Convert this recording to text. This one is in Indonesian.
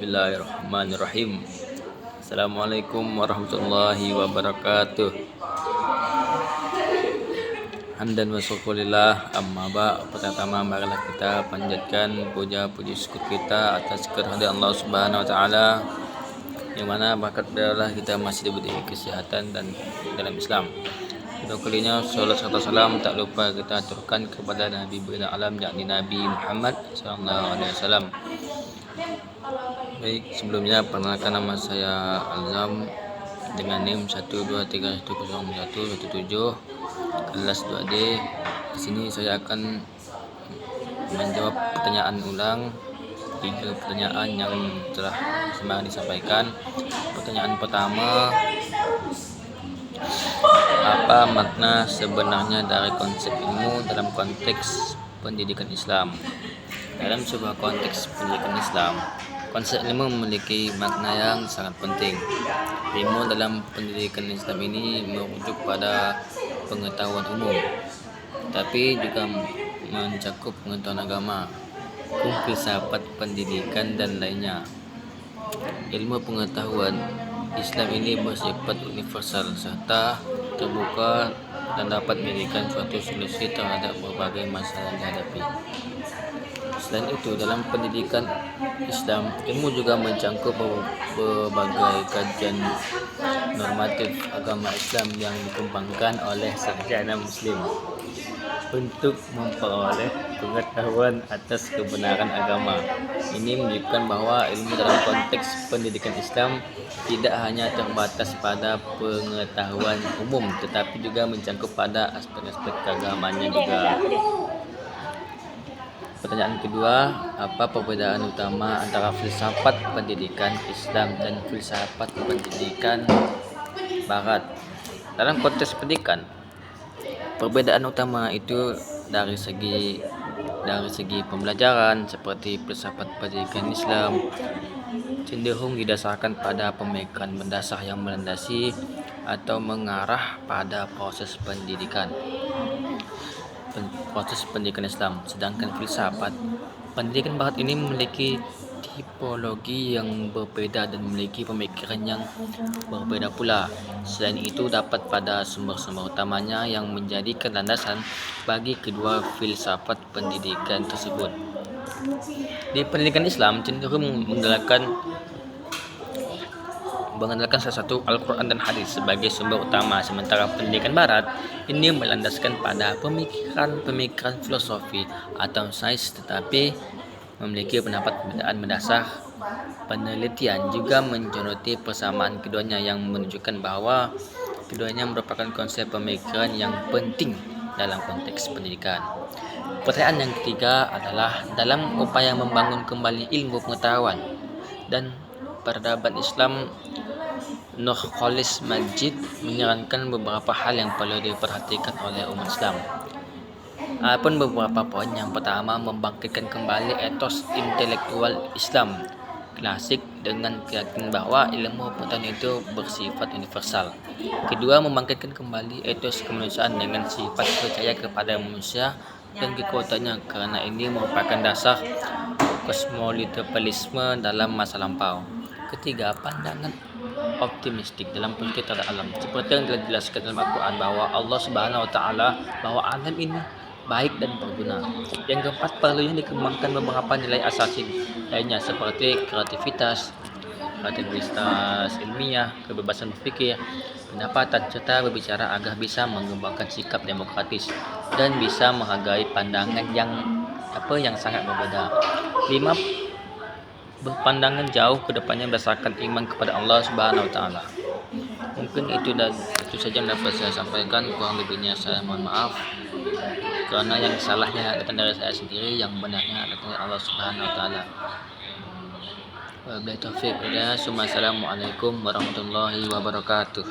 Bismillahirrahmanirrahim. Assalamualaikum warahmatullahi wabarakatuh. Hamdan wa syukurillah, amma ba'. Pertama marilah kita panjatkan puja puji syukur kita atas kehadirat Allah Subhanahu wa taala, yang mana berkat beliaulah kita masih diberi kesehatan dan dalam Islam. Kedua kalinya salat serta salam tak lupa kita aturkan kepada Nabi Bina Alam, yakni Nabi Muhammad sallallahu alaihi wasallam. Baik, sebelumnya perkenalkan nama saya Alzam dengan NIM 123101117 kelas 2D. Di sini saya akan menjawab pertanyaan ulang 3 pertanyaan yang telah semakin disampaikan. Pertanyaan pertama, apa makna sebenarnya dari konsep ilmu dalam konteks pendidikan Islam? Dalam sebuah konteks pendidikan Islam, konsep ilmu memiliki makna yang sangat penting. Ilmu dalam pendidikan Islam ini merujuk pada pengetahuan umum, tapi juga mencakup pengetahuan agama, hukum, filsafat, pendidikan, dan lainnya. Ilmu pengetahuan Islam ini bersifat universal serta terbuka dan dapat memberikan suatu solusi terhadap berbagai masalah yang dihadapi. Selain itu, dalam pendidikan Islam, ilmu juga mencakup berbagai kajian normatif agama Islam yang dikembangkan oleh sarjana Muslim untuk memperoleh pengetahuan atas kebenaran agama. Ini menunjukkan bahwa ilmu dalam konteks pendidikan Islam tidak hanya terbatas pada pengetahuan umum, tetapi juga mencakup pada aspek-aspek keagamannya juga. Pertanyaan kedua, apa perbedaan utama antara filsafat pendidikan Islam dan filsafat pendidikan Barat? Dalam konteks pendidikan, perbedaan utama itu dari segi pembelajaran, seperti filsafat pendidikan Islam cenderung didasarkan pada pemikiran mendasar yang melandasi atau mengarah pada proses pendidikan Islam, sedangkan filsafat pendidikan Barat ini memiliki tipologi yang berbeda dan memiliki pemikiran yang berbeda pula. Selain itu, dapat pada sumber-sumber utamanya yang menjadikan landasan bagi kedua filsafat pendidikan tersebut. Di pendidikan Islam cenderung mengandalkan salah satu Al-Quran dan Hadis sebagai sumber utama, sementara pendidikan Barat ini melandaskan pada pemikiran filosofi atau sains, tetapi memiliki pendapat perbedaan mendasar. Penelitian juga menyoroti persamaan keduanya yang menunjukkan bahwa keduanya merupakan konsep pemikiran yang penting dalam konteks pendidikan. Pertanyaan yang ketiga adalah, dalam upaya membangun kembali ilmu pengetahuan dan peradaban Islam, Nur Khalis Majid menyarankan beberapa hal yang perlu diperhatikan oleh umat Islam. Adapun beberapa poin. Yang pertama, membangkitkan kembali etos intelektual Islam klasik dengan keyakinan bahwa ilmu pengetahuan itu bersifat universal. Kedua, membangkitkan kembali etos kemanusiaan dengan sifat percaya kepada manusia dan kekuatannya, karena ini merupakan dasar kosmopolitisme dalam masa lampau. Ketiga, pandangan optimistik dalam positif terhadap alam, seperti yang telah dijelaskan dalam Al-Quran bahwa Allah Subhanahu wa taala bahwa alam ini baik dan berguna. Yang keempat, perlunya dikembangkan beberapa nilai asasi lainnya seperti kreativitas ilmiah, kebebasan berpikir, pendapatan, serta berbicara agar bisa mengembangkan sikap demokratis dan bisa menghargai pandangan yang sangat berbeda. 5. Berpandangan jauh ke depannya berdasarkan iman kepada Allah Subhanahu wa taala. Mungkin itu saja yang dapat saya sampaikan, kurang lebihnya saya mohon maaf, karena yang salahnya datang dari saya sendiri, yang benarnya datang dari Allah Subhanahu wa taala. Wabillahi taufiq. Assalamualaikum warahmatullahi wabarakatuh.